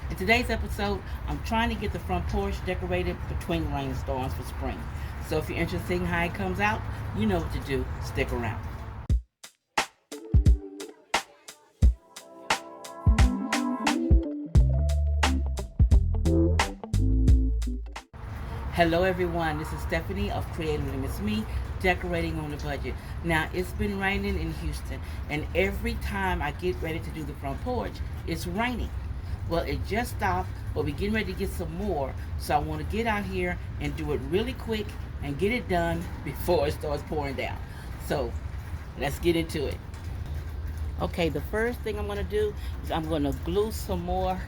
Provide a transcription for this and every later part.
In today's episode, I'm trying to get the front porch decorated between rainstorms for spring. So if you're interested in how it comes out, you know what to do. Stick around. Hello everyone, this is Stephanie of CreativelyMsMe, decorating on the budget. Now it's been raining in Houston, and every time I get ready to do the front porch, it's raining. Well, it just stopped, but we're getting ready to get some more, so I want to get out here and do it really quick and get it done before it starts pouring down. So let's get into it. Okay, the first thing I'm going to do is I'm going to glue some more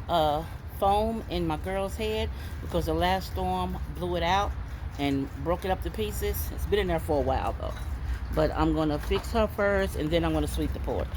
uh, foam in my girl's head because the last storm blew it out and broke it up to pieces. It's been in there for a while though. But I'm going to fix her first and then I'm going to sweep the porch.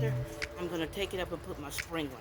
after I'm going to take it up and put my spring on it.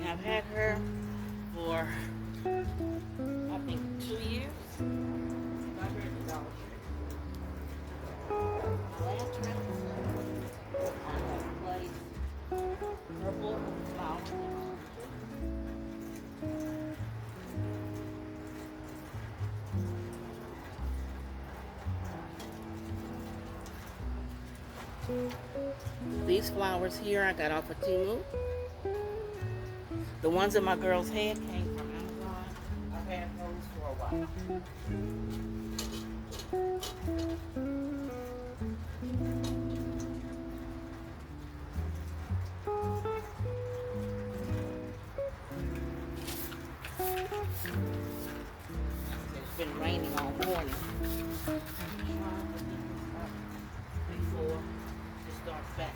I've had her for, I think, 2 years. Got her at the Dollar Tree. My last trip, I have placed purple flowers. These flowers here I got off of Temu. The ones that my girls had came from Amazon. I've had those for a while. It's been raining all morning. Before it starts back.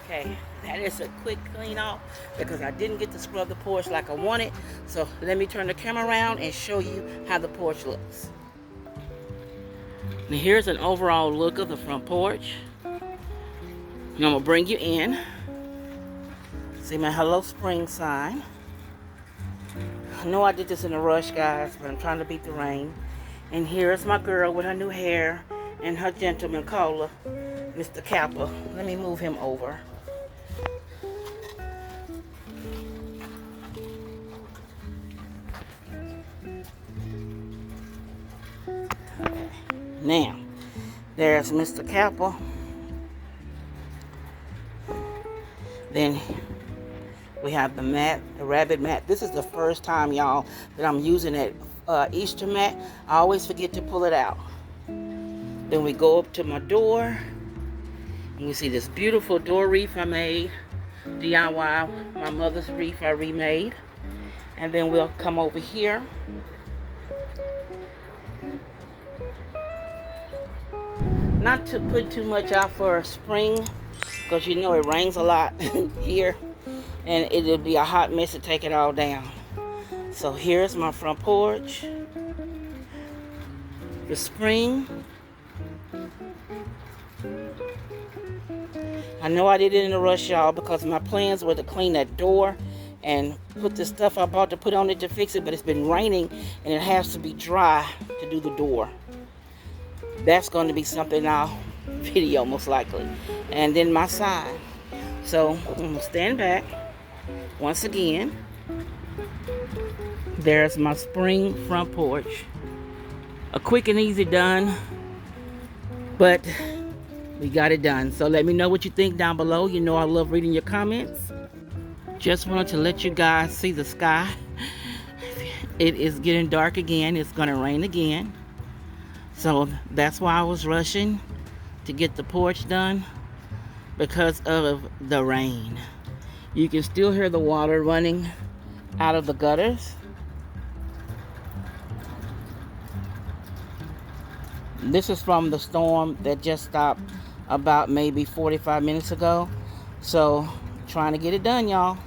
Okay, that is a quick clean off because I didn't get to scrub the porch like I wanted. So let me turn the camera around and show you how the porch looks. Now here's an overall look of the front porch. And I'm gonna bring you in. See my Hello Spring sign. I know I did this in a rush, guys, but I'm trying to beat the rain. And here's my girl with her new hair and her gentleman caller, Mr. Kappa. Let me move him over. Okay. Now, there's Mr. Kappa. Then we have the mat, the rabbit mat. This is the first time, y'all, that I'm using that Easter mat. I always forget to pull it out. Then we go up to my door, and we see this beautiful door wreath I made, DIY, my mother's wreath I remade. And then we'll come over here. Not to put too much out for spring, because you know it rains a lot here, and it'll be a hot mess to take it all down. So here's my front porch. The spring. I know I did it in a rush, y'all, because my plans were to clean that door and put the stuff I bought to put on it to fix it, but it's been raining and it has to be dry to do the door. That's going to be something I'll video most likely. And then my side. So I'm going to stand back once again. There's my spring front porch. A quick and easy done, but we got it done. So let me know what you think down below. You know I love reading your comments. Just wanted to let you guys see the sky. It is getting dark again. It's going to rain again. So that's why I was rushing to get the porch done, because of the rain. You can still hear the water running out of the gutters. This is from the storm that just stopped about maybe 45 minutes ago. So trying to get it done, y'all.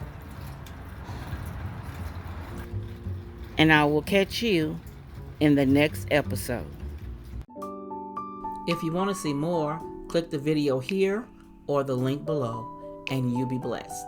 And I will catch you in the next episode. If you want to see more, click the video here or the link below, and you be blessed.